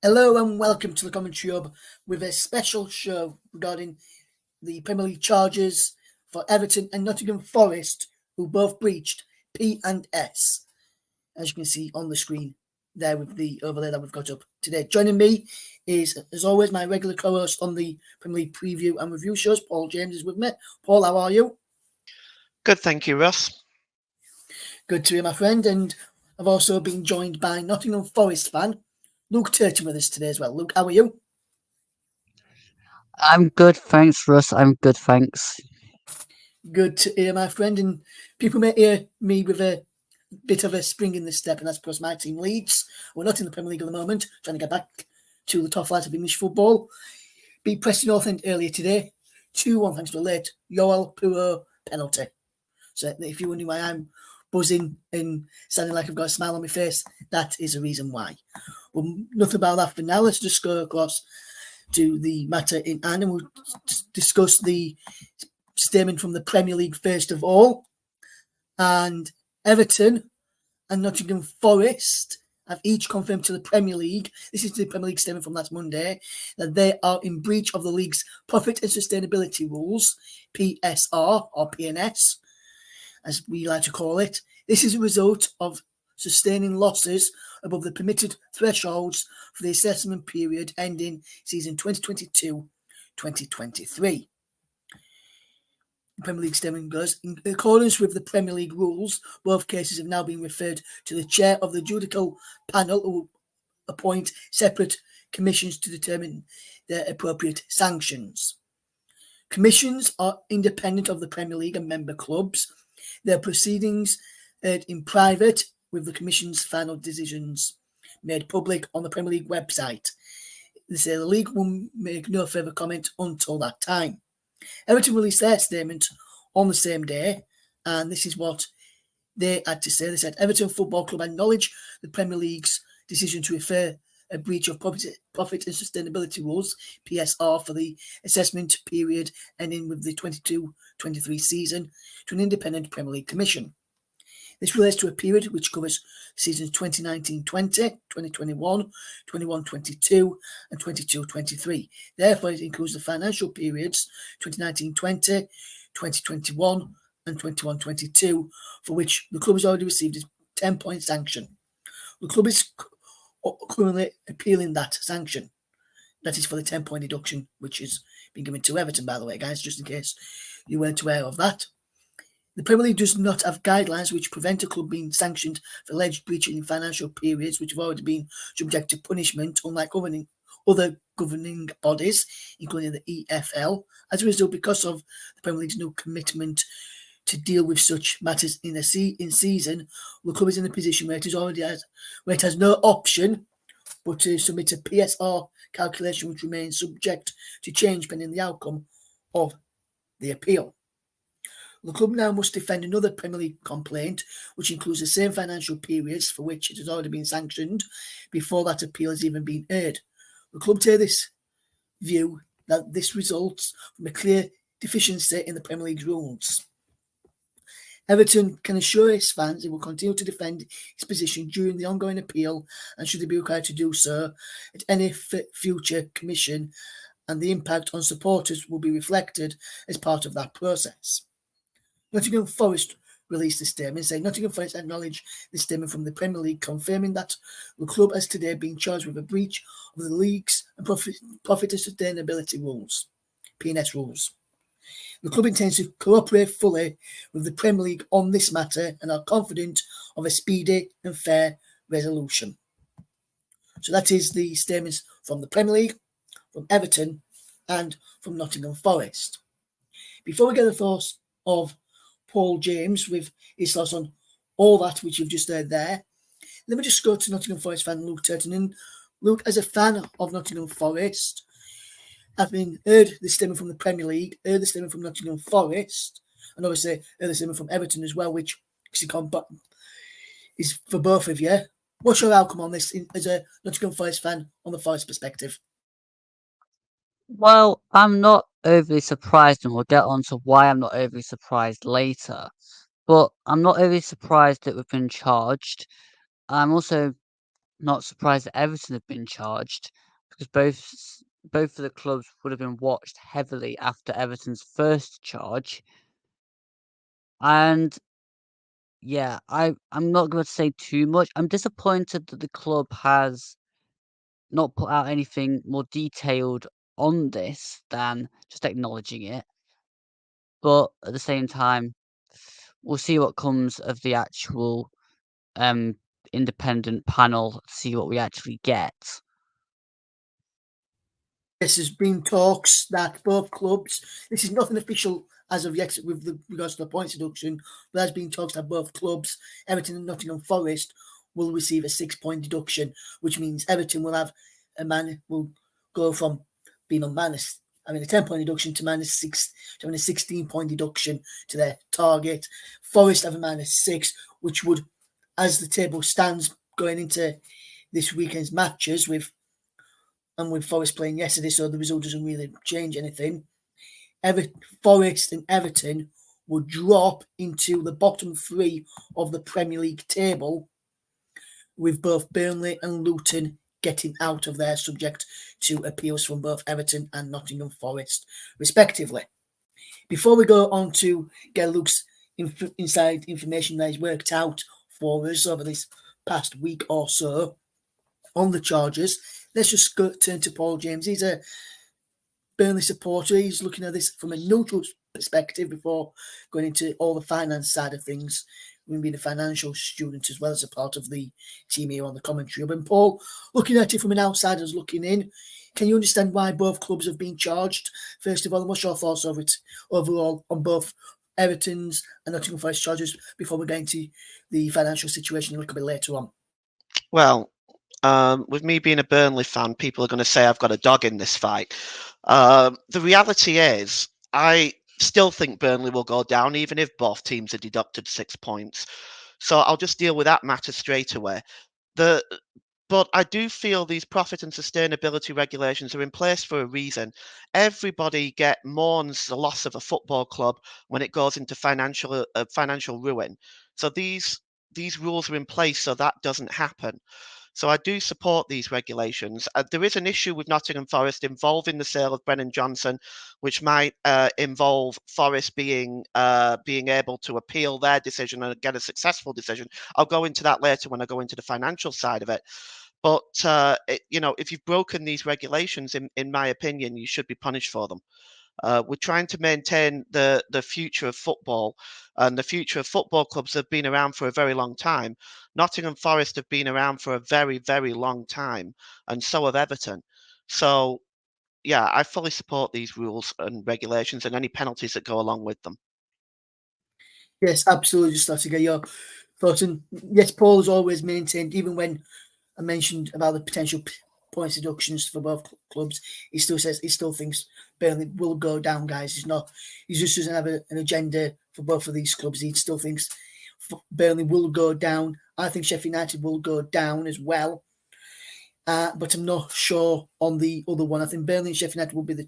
Hello and welcome to the Commentary Hub with a special show regarding the Premier League charges for Everton and Nottingham Forest, who both breached P&S, as you can see on the screen there with the overlay that we've got up today. Joining me is, as always, my regular co-host on the Premier League preview and review shows. Paul James is with me. Paul, how are you? Good, thank you, Russ. Good to hear, my friend. And I've also been joined by Nottingham Forest fan Luke Turton with us today as well. Luke, how are you? I'm good, thanks, Russ. I'm good, thanks. Good to hear, my friend. And people may hear me with a bit of a spring in the step, and that's because my team Leeds, we're not in the Premier League at the moment, trying to get back to the top flight of English football, beat Preston North End earlier today, 2-1 thanks to a late Yoel Puro penalty. So if you're wondering why I'm buzzing and sounding like I've got a smile on my face, that is a reason why. Well, nothing about that for now. Let's just go across to the matter in hand, and we'll discuss the statement from the Premier League first of all. And Everton and Nottingham Forest have each confirmed to the Premier League, this is the Premier League statement from last Monday, that they are in breach of the league's profit and sustainability rules, PSR or PNS, as we like to call it. This is a result of sustaining losses above the permitted thresholds for the assessment period ending season 2022-2023. The Premier League statement goes, in accordance with the Premier League rules, both cases have now been referred to the chair of the judicial panel, who will appoint separate commissions to determine their appropriate sanctions. Commissions are independent of the Premier League and member clubs. Their proceedings in private, with the Commission's final decisions made public on the Premier League website. They say the league will make no further comment until that time. Everton released their statement on the same day, and this is what they had to say. They said, Everton Football Club acknowledge the Premier League's decision to refer a breach of profit and sustainability rules, PSR, for the assessment period ending with the 22-23 season to an independent Premier League commission. This relates to a period which covers seasons 2019-20, 2021, 21-22 and 22-23. Therefore, it includes the financial periods 2019-20, 2021 and 21-22, for which the club has already received a 10-point sanction. The club is currently appealing that sanction. That is for the 10-point deduction, which has been given to Everton, by the way, guys, just in case you weren't aware of that. The Premier League does not have guidelines which prevent a club being sanctioned for alleged breaching in financial periods which have already been subject to punishment, unlike other governing bodies, including the EFL. As a result, because of the Premier League's new commitment to deal with such matters in season, the club is in a position where it has no option but to submit a PSR calculation which remains subject to change pending the outcome of the appeal. The club now must defend another Premier League complaint, which includes the same financial periods for which it has already been sanctioned before that appeal has even been heard. The club take this view that this results from a clear deficiency in the Premier League's rules. Everton can assure its fans it will continue to defend its position during the ongoing appeal, and should they be required to do so at any future commission, and the impact on supporters will be reflected as part of that process. Nottingham Forest released a statement saying Nottingham Forest acknowledge the statement from the Premier League, confirming that the club has today been charged with a breach of the league's profit and sustainability rules, PNS rules. The club intends to cooperate fully with the Premier League on this matter and are confident of a speedy and fair resolution. So that is the statements from the Premier League, from Everton and from Nottingham Forest. Before we get the thoughts of Paul James with his thoughts on all that which you've just heard there. Let me just go to Nottingham Forest fan Luke Turton. And Luke, as a fan of Nottingham Forest, having heard the stemming from the Premier League, heard the stemming from Nottingham Forest, and obviously heard the stemming from Everton as well, which is for both of you. What's your outcome on this as a Nottingham Forest fan on the Forest perspective? Well, I'm not overly surprised, and we'll get on to why I'm not overly surprised later. But I'm not overly surprised that we've been charged. I'm also not surprised that Everton have been charged because both of the clubs would have been watched heavily after Everton's first charge. And yeah, I'm not going to say too much. I'm disappointed that the club has not put out anything more detailed on this than just acknowledging it. But at the same time, we'll see what comes of the actual independent panel, see what we actually get. Yes, there's been talks that both clubs, this is nothing official as of yet with regards to the points deduction, but there's been talks that both clubs, Everton and Nottingham Forest, will receive a 6-point deduction, which means Everton will go from being on a 10-point deduction to having a 16-point deduction to their target. Forest have a -6, which would, as the table stands going into this weekend's matches with Forest playing yesterday, so the result doesn't really change anything. Forest and Everton would drop into the bottom 3 of the Premier League table, with both Burnley and Luton getting out of there, subject to appeals from both Everton and Nottingham Forest, respectively. Before we go on to get Luke's inside information that he's worked out for us over this past week or so on the charges, let's just turn to Paul James. He's a Burnley supporter. He's looking at this from a neutral perspective before going into all the finance side of things, being a financial student as well as a part of the team here on the commentary. But Paul, looking at it from an outsider's looking in, can you understand why both clubs have been charged? First of all, what's your thoughts over it overall on both Everton's and Nottingham Forest charges before we get into the financial situation a little bit later on? Well, with me being a Burnley fan, people are going to say I've got a dog in this fight. The reality is, I still think Burnley will go down, even if both teams are deducted 6 points. So I'll just deal with that matter straight away. But I do feel these profit and sustainability regulations are in place for a reason. Everybody mourns the loss of a football club when it goes into financial ruin. So these rules are in place so that doesn't happen. So I do support these regulations. There is an issue with Nottingham Forest involving the sale of Brennan Johnson, which might involve Forest being able to appeal their decision and get a successful decision. I'll go into that later when I go into the financial side of it. But if you've broken these regulations, in my opinion, you should be punished for them. We're trying to maintain the future of football, and the future of football clubs have been around for a very long time. Nottingham Forest have been around for a very, very long time, and so have Everton. So, yeah, I fully support these rules and regulations and any penalties that go along with them. Yes, absolutely. Just like to get your thoughts. And yes, Paul has always maintained, even when I mentioned about the potential points deductions for both clubs, he still thinks Burnley will go down, guys. He just doesn't have an agenda for both of these clubs. He still thinks Burnley will go down. I think Sheffield United will go down as well. But I'm not sure on the other one. I think Burnley and Sheffield United will be the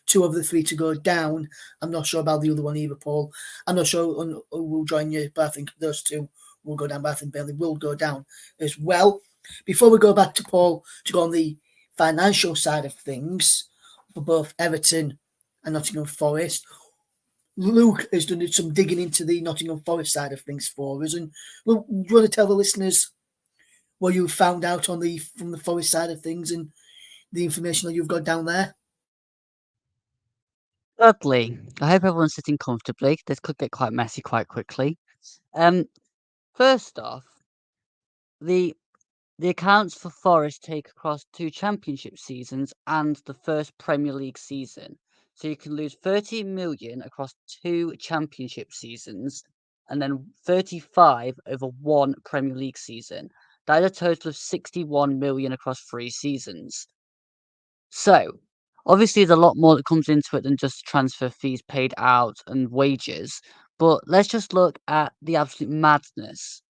two of the 3 to go down. I'm not sure about the other one either, Paul. I'm not sure who will join you, but I think those 2 will go down. But I think Burnley will go down as well. Before we go back to Paul to go on the financial side of things for both Everton and Nottingham Forest, Luke has done some digging into the Nottingham Forest side of things for us. And Luke, do you want to tell the listeners what you found out from the Forest side of things and the information that you've got down there? Thirdly, I hope everyone's sitting comfortably. This could get quite messy quite quickly. First off, the accounts for Forest take across 2 championship seasons and the first Premier League season. So you can lose 30 million across 2 championship seasons and then 35 over 1 Premier League season. That is a total of 61 million across 3 seasons. So, obviously, there's a lot more that comes into it than just transfer fees paid out and wages. But let's just look at the absolute madness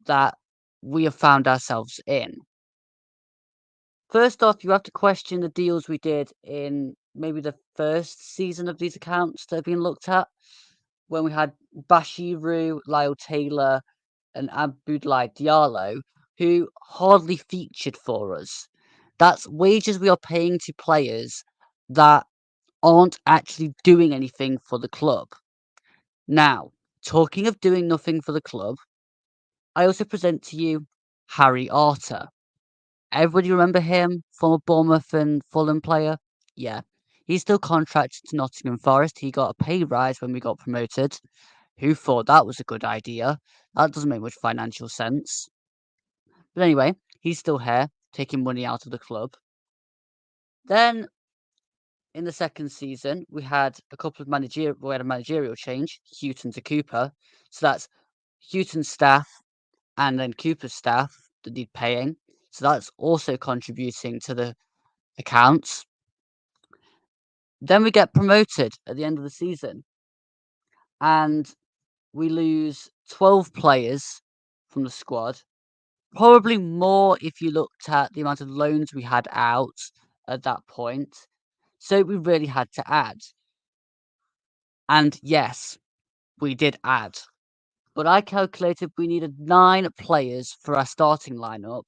that we have found ourselves in. First off, you have to question the deals we did in maybe the first season of these accounts that have been looked at, when we had Bashiru, Lyle Taylor, and Abdoulaye Diallo, who hardly featured for us. That's wages we are paying to players that aren't actually doing anything for the club. Now, talking of doing nothing for the club, I also present to you Harry Arter. Everybody remember him? Former Bournemouth and Fulham player? Yeah. He's still contracted to Nottingham Forest. He got a pay rise when we got promoted. Who thought that was a good idea? That doesn't make much financial sense. But anyway, he's still here, taking money out of the club. Then, in the second season, we had a managerial change, Houghton to Cooper. So that's Houghton's staff and then Cooper's staff that need paying. So that's also contributing to the accounts. Then we get promoted at the end of the season. And we lose 12 players from the squad. Probably more if you looked at the amount of loans we had out at that point. So we really had to add. And yes, we did add. But I calculated we needed 9 players for our starting lineup.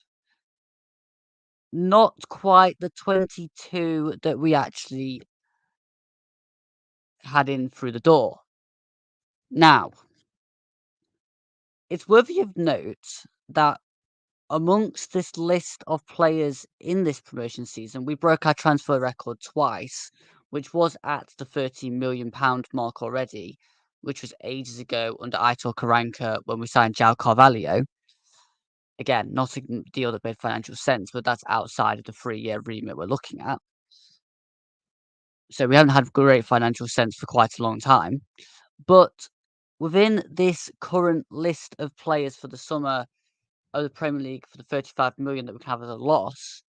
Not quite the 22 that we actually had in through the door. Now, it's worthy of note that amongst this list of players in this promotion season, we broke our transfer record twice, which was at the £13 million mark already, which was ages ago under Aitor Karanka when we signed João Carvalho. Again, not a deal that made financial sense, but that's outside of the 3-year remit we're looking at. So we haven't had great financial sense for quite a long time. But within this current list of players for the summer of the Premier League for the 35 million that we can have as a loss,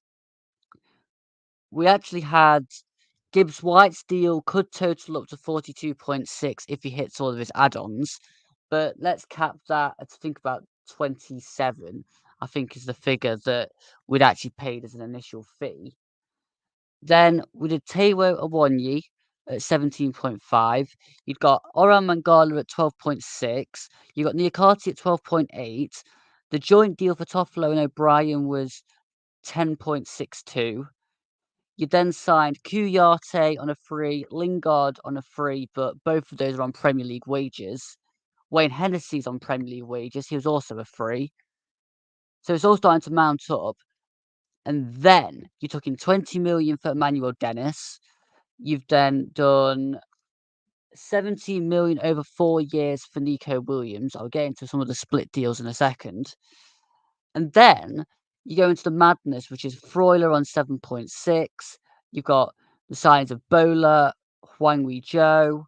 we actually had Gibbs White's deal could total up to 42.6 if he hits all of his add-ons, but let's cap that to think about 27, I think is the figure that we'd actually paid as an initial fee. Then we did Taiwo Awoniyi at 17.5. You've got Orhan Mangala at 12.6. You got Niakate at 12.8. The joint deal for Toffolo and O'Brien was 10.62. You then signed Kouyaté on a free, Lingard on a free, but both of those are on Premier League wages. Wayne Hennessy's on Premier League wages. He was also a free. So it's all starting to mount up. And then you took in 20 million for Emmanuel Dennis. You've then done 17 million over 4 years for Nico Williams. I'll get into some of the split deals in a second. And then you go into the madness, which is Freuler on 7.6. You've got the signings of Bola, Hwang Wee-jo,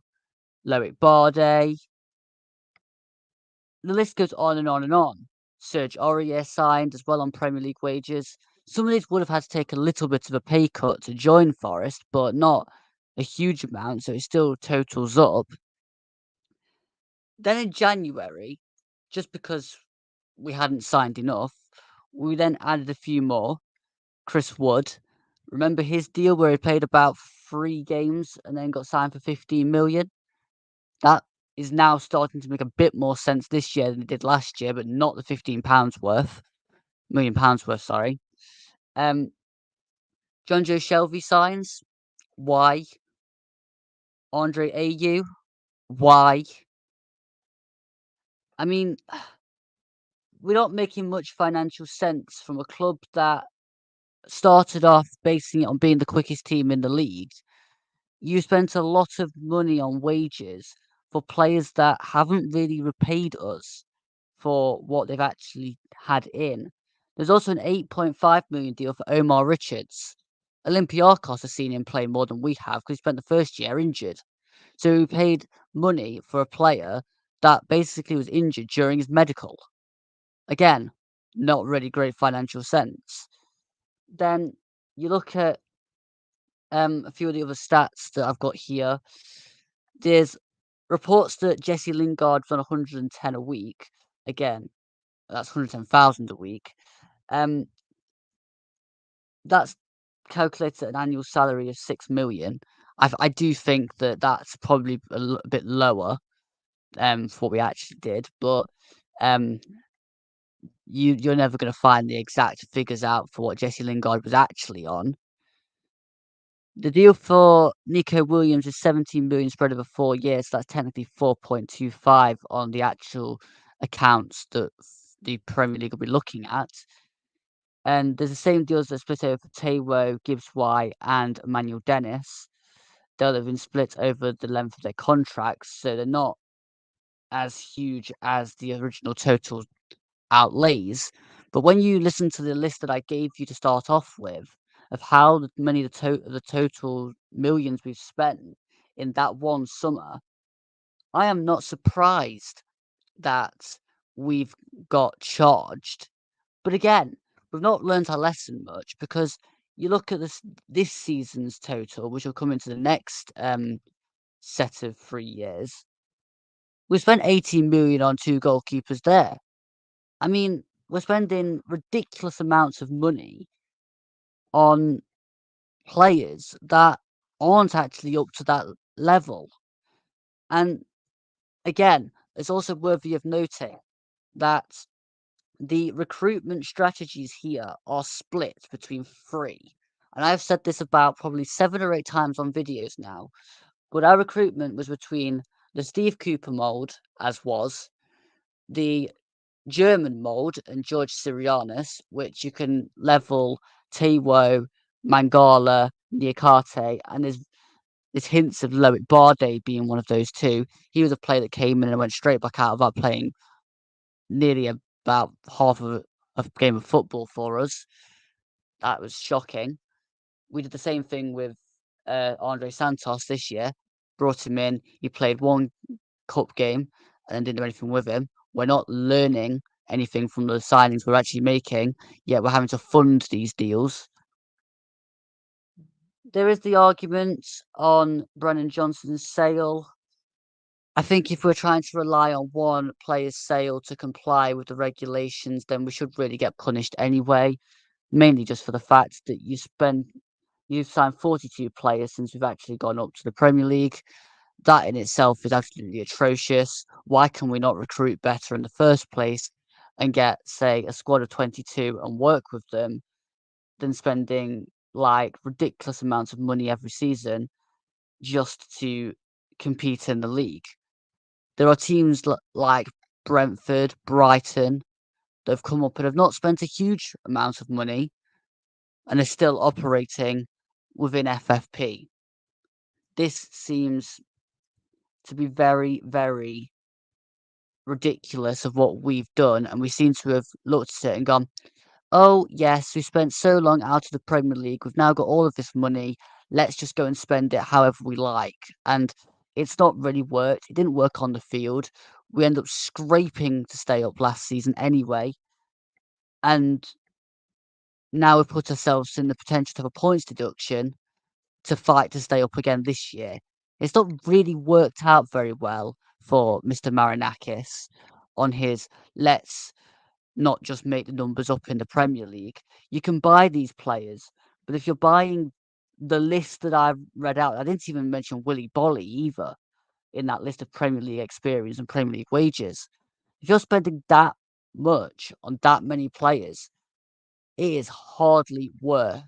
Loic Bardet. The list goes on and on and on. Serge Aurier signed as well on Premier League wages. Some of these would have had to take a little bit of a pay cut to join Forest, but not a huge amount, so it still totals up. Then in January, just because we hadn't signed enough, we then added a few more. Chris Wood, remember his deal where he played about 3 games and then got signed for 15 million? That is now starting to make a bit more sense this year than it did last year, but not the £15 worth, sorry. John Joe Shelvey signs. Why? Andre Ayew. Why? I mean, we're not making much financial sense from a club that started off basing it on being the quickest team in the league. You spent a lot of money on wages for players that haven't really repaid us for what they've actually had in. There's also an 8.5 million deal for Omar Richards Olympiacos has seen him play more than we have because he spent the first year injured. So we paid money for a player that basically was injured during his medical. Again, not really great financial sense. Then you look at a few of the other stats that I've got here. There's reports that Jesse Lingard's on 110 a week. Again, that's 110,000 a week. That's calculated at an annual salary of 6 million. I do think that that's probably a bit lower for what we actually did, but um, you're never going to find the exact figures out for what Jesse Lingard was actually on. The deal for Nico Williams is 17 million spread over 4 years. So that's technically 4.25 on the actual accounts that the Premier League will be looking at. And there's the same deals that are split over for Taiwo, Gibbs White, and Emmanuel Dennis. They'll have been split over the length of their contracts, so they're not as huge as the original total outlays. But when you listen to the list that I gave you to start off with, of how many the total millions we've spent in that one summer, I am not surprised that we've got charged. But again, we've not learned our lesson much because you look at this season's total, which will come into the next set of 3 years. We spent 18 million on 2 goalkeepers there. I mean, we're spending ridiculous amounts of money on players that aren't actually up to that level. And again, it's also worthy of noting that the recruitment strategies here are split between 3. And I've said this about probably 7 or 8 times on videos now, but our recruitment was between the Steve Cooper mould, as was, the German mould and George Sirianis, which you can level Taiwo, Mangala, Niakate, and there's hints of Loic Bardet being one of those two. He was a player that came in and went straight back out without playing nearly about half of a game of football for us. That was shocking. We did the same thing with Andre Santos this year. Brought him in. He played one cup game and didn't do anything with him. We're not learning anything from the signings we're actually making, yet we're having to fund these deals. There is the argument on Brennan Johnson's sale. I think if we're trying to rely on one player's sale to comply with the regulations, then we should really get punished anyway, mainly just for the fact that you've signed 42 players since we've actually gone up to the Premier League. That in itself is absolutely atrocious. Why can we not recruit better in the first place and get, say, a squad of 22 and work with them than spending like ridiculous amounts of money every season just to compete in the league? There are teams like Brentford, Brighton that have come up and have not spent a huge amount of money and are still operating within FFP. This seems to be very, very ridiculous of what we've done, and we seem to have looked at it and gone, oh, yes, we spent so long out of the Premier League, we've now got all of this money, let's just go and spend it however we like. And it's not really worked. It didn't work on the field. We end up scraping to stay up last season anyway. And now we've put ourselves in the potential to have a points deduction to fight to stay up again this year. It's not really worked out very well for Mr. Marinakis on his let's not just make the numbers up in the Premier League. You can buy these players, but if you're buying the list that I've read out, I didn't even mention Willy Bolly either in that list of Premier League experience and Premier League wages. If you're spending that much on that many players, it is hardly worth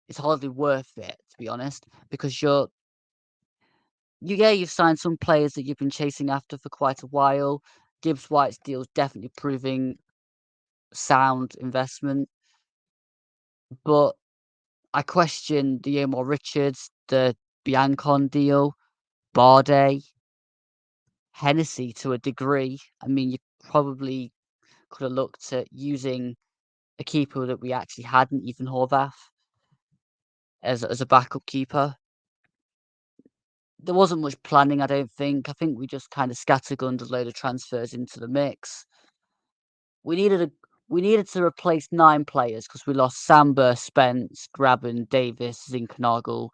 it, to be honest, because you've signed some players that you've been chasing after for quite a while. Gibbs White's deal is definitely proving sound investment, but I question the Omar Richards, the Biancon deal, Bardet, Hennessy to a degree. I mean, you probably could have looked at using a keeper that we actually hadn't, even Horvath. as a backup keeper. There wasn't much planning, I don't think. I think we just kind of scattergunned a load of transfers into the mix. We needed to replace 9 players because we lost Samba, Spence, Graben, Davis, Zinkernagel,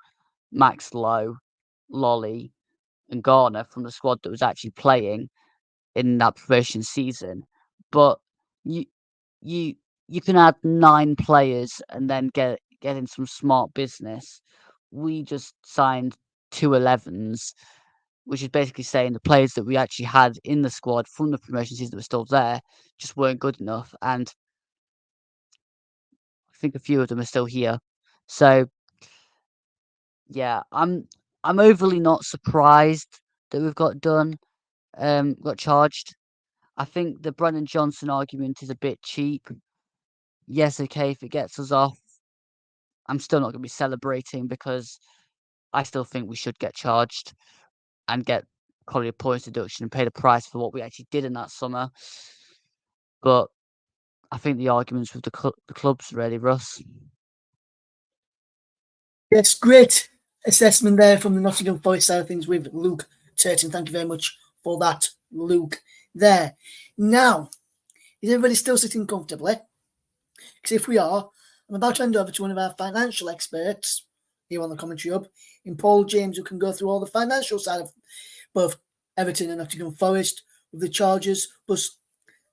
Max Lowe, Lolly, and Garner from the squad that was actually playing in that promotion season. But you you you can add 9 players and then get in some smart business. We just signed 2 11s, which is basically saying the players that we actually had in the squad from the promotion season that were still there just weren't good enough. And I think a few of them are still here. So yeah, I'm overly not surprised that we've got charged. I think the Brennan Johnson argument is a bit cheap. Yes, okay, if it gets us off, I'm still not going to be celebrating because I still think we should get charged and get probably a points deduction and pay the price for what we actually did in that summer. But I think the arguments with the clubs really, Russ. Yes, great assessment there from the Nottingham Forest side of things with Luke Turton. Thank you very much for that, Luke. There. Now, is everybody still sitting comfortably? Because if we are, I'm about to hand over to one of our financial experts here on the Commentary Hub, in Paul James, who can go through all the financial side of both Everton and Nottingham Forest with the charges, plus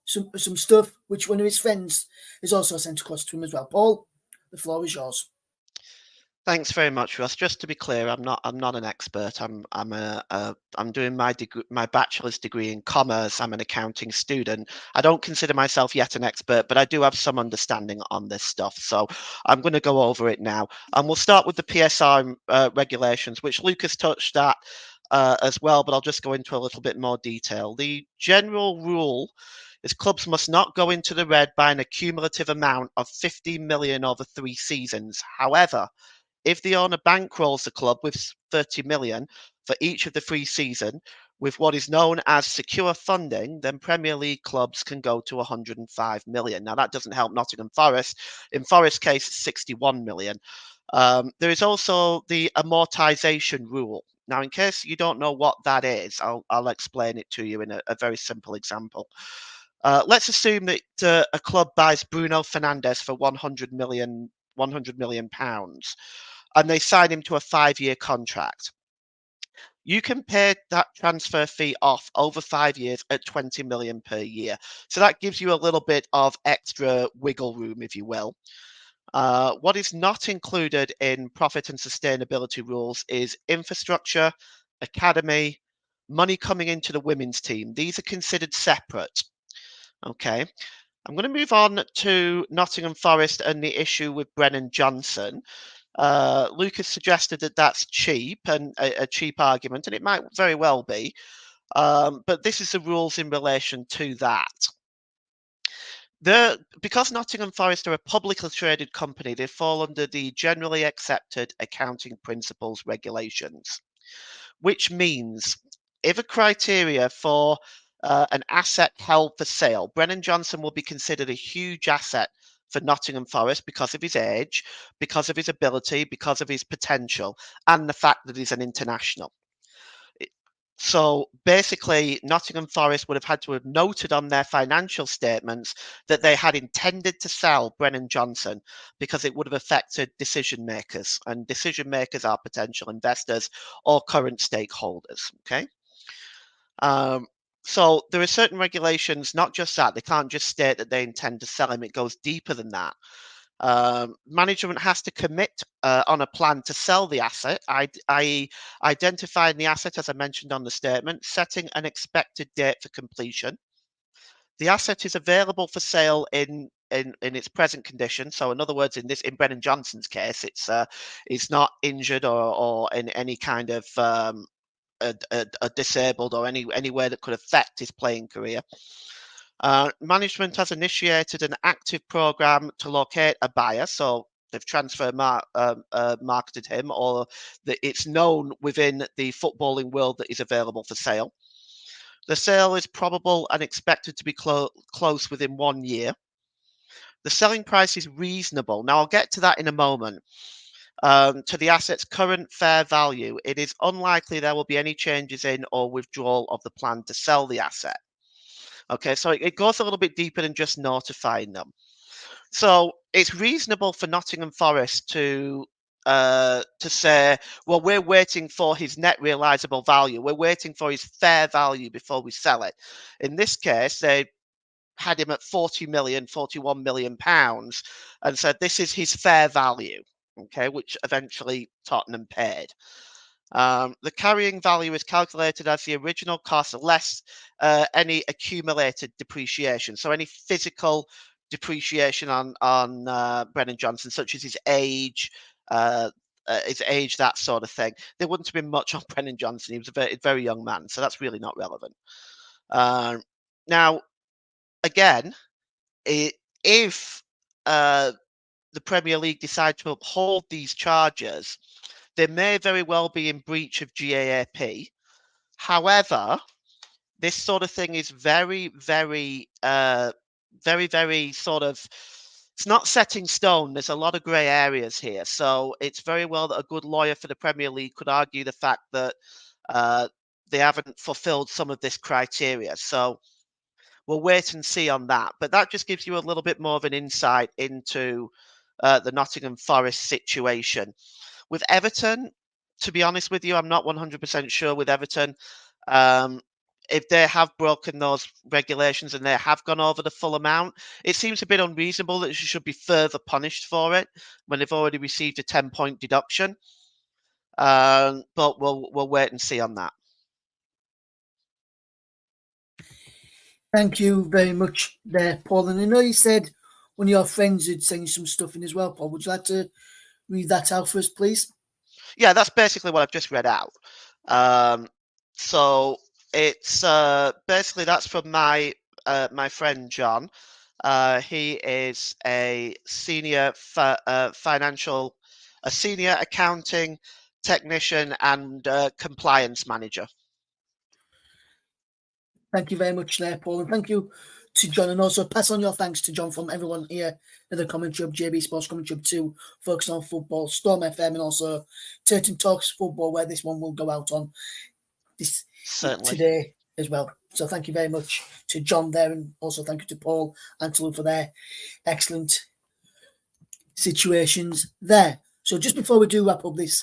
some stuff which one of his friends has also sent across to him as well. Paul, the floor is yours. Thanks very much, Russ. Just to be clear, I'm not an expert. I'm doing my bachelor's degree in commerce. I'm an accounting student. I don't consider myself yet an expert, but I do have some understanding on this stuff. So I'm going to go over it now, and we'll start with the PSR regulations, which Lucas touched at as well. But I'll just go into a little bit more detail. The general rule is clubs must not go into the red by an accumulative amount of 50 million over 3 seasons. However, if the owner bankrolls the club with 30 million for each of the 3 seasons with what is known as secure funding, then Premier League clubs can go to 105 million. Now, that doesn't help Nottingham Forest. In Forest's case, it's 61 million. There is also the amortization rule. Now, in case you don't know what that is, I'll explain it to you in a very simple example. Let's assume that a club buys Bruno Fernandes for 100 million pounds, and they sign him to a 5-year contract. You can pay that transfer fee off over 5 years at 20 million per year. So that gives you a little bit of extra wiggle room, if you will. What is not included in profit and sustainability rules is infrastructure, academy, money coming into the women's team. These are considered separate. Okay. I'm going to move on to Nottingham Forest and the issue with Brennan Johnson. Lucas suggested that that's cheap and a cheap argument, and it might very well be. But this is the rules in relation to that. Because Nottingham Forest are a publicly traded company, they fall under the generally accepted accounting principles regulations, which means if a criteria for an asset held for sale, Brennan Johnson will be considered a huge asset for Nottingham Forest because of his age, because of his ability, because of his potential, and the fact that he's an international. So basically, Nottingham Forest would have had to have noted on their financial statements that they had intended to sell Brennan Johnson because it would have affected decision makers, and decision makers are potential investors or current stakeholders. Okay. So there are certain regulations, not just that. They can't just state that they intend to sell him. It goes deeper than that. Management has to commit on a plan to sell the asset, i.e. identifying the asset, as I mentioned on the statement, setting an expected date for completion. The asset is available for sale in its present condition. So in other words, in Brennan Johnson's case, it's not injured or in any kind of a disabled or any way that could affect his playing career. Management has initiated an active program to locate a buyer, so they've transfer marketed him, or that it's known within the footballing world that is available for sale. The sale is probable and expected to be close within 1 year. The selling price is reasonable. Now, I'll get to that in a moment. to the asset's current fair value, it is unlikely there will be any changes in or withdrawal of the plan to sell the asset. Okay, so it goes a little bit deeper than just notifying them. So it's reasonable for Nottingham Forest to say, well, we're waiting for his net realizable value. We're waiting for his fair value before we sell it. In this case, they had him at 41 million pounds and said this is his fair value, okay, which eventually Tottenham paid. The carrying value is calculated as the original cost less any accumulated depreciation. So any physical depreciation on Brennan Johnson, such as his age, that sort of thing. There wouldn't have been much on Brennan Johnson. He was a very, very young man, so that's really not relevant. Now, again, if the Premier League decide to uphold these charges, they may very well be in breach of GAAP. However, this sort of thing is very, very sort of, it's not set in stone. There's a lot of grey areas here. So it's very well that a good lawyer for the Premier League could argue the fact that they haven't fulfilled some of this criteria. So we'll wait and see on that. But that just gives you a little bit more of an insight into the Nottingham Forest situation. With Everton, to be honest with you, I'm not 100% sure with Everton. If they have broken those regulations and they have gone over the full amount, it seems a bit unreasonable that they should be further punished for it when they've already received a 10-point deduction. But we'll wait and see on that. Thank you very much there, Paul. And I know you said one of your friends had sent you some stuff in as well, Paul. Would you like to read that out for us, please? Yeah, that's basically what I've just read out. So it's basically that's from my friend John. He is a senior senior accounting technician and compliance manager. Thank you very much there, Paul. And thank you to John. And also pass on your thanks to John from everyone here at the Commentary Hub, JB Sports Commentary Hub 2, Focus on Football, Storm FM, and also Turton Talks Football, where this one will go out on this today as well. So thank you very much to John there, and also thank you to Paul and to Luke for their excellent situations there. So just before we do wrap up this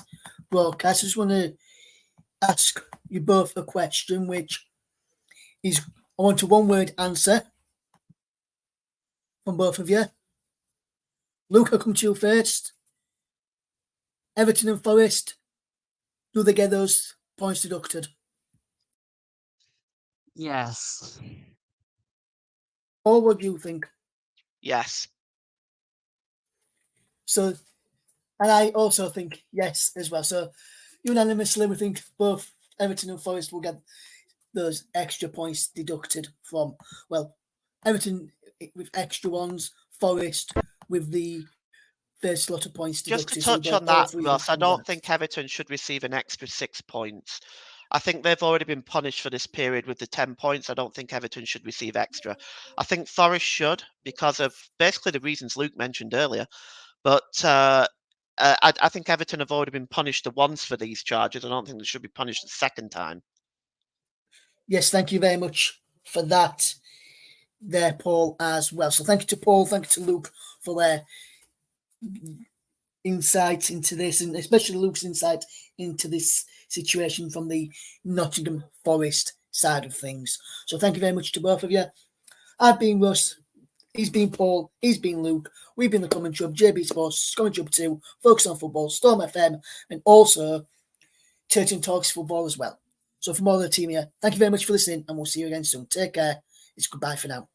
broadcast, I just want to ask you both a question, which is, I want a one-word answer from both of you. Luke, I'll come to you first. Everton and Forest, do they get those points deducted? Yes. Or what do you think? Yes. So, and I also think yes as well. So unanimously, we think both Everton and Forest will get those extra points deducted from, well, Everton with extra ones, Forest with the first lot of points deducted. Just to touch on that, Russ, I don't think Everton should receive an extra 6 points. I think they've already been punished for this period with the 10 points. I don't think Everton should receive extra. I think Forest should, because of basically the reasons Luke mentioned earlier. But I think Everton have already been punished once for these charges. I don't think they should be punished a second time. Yes, thank you very much for that there, Paul, as well. So thank you to Paul, thank you to Luke for their insight into this, and especially Luke's insight into this situation from the Nottingham Forest side of things. So thank you very much to both of you. I've been Russ, he's been Paul, he's been Luke, we've been the Commentary Hub, JB Sports, Commentary Hub 2, Focus on Football, Storm FM, and also Turton Talks Football as well. So from all the team here, thank you very much for listening, and we'll see you again soon. Take care. It's goodbye for now.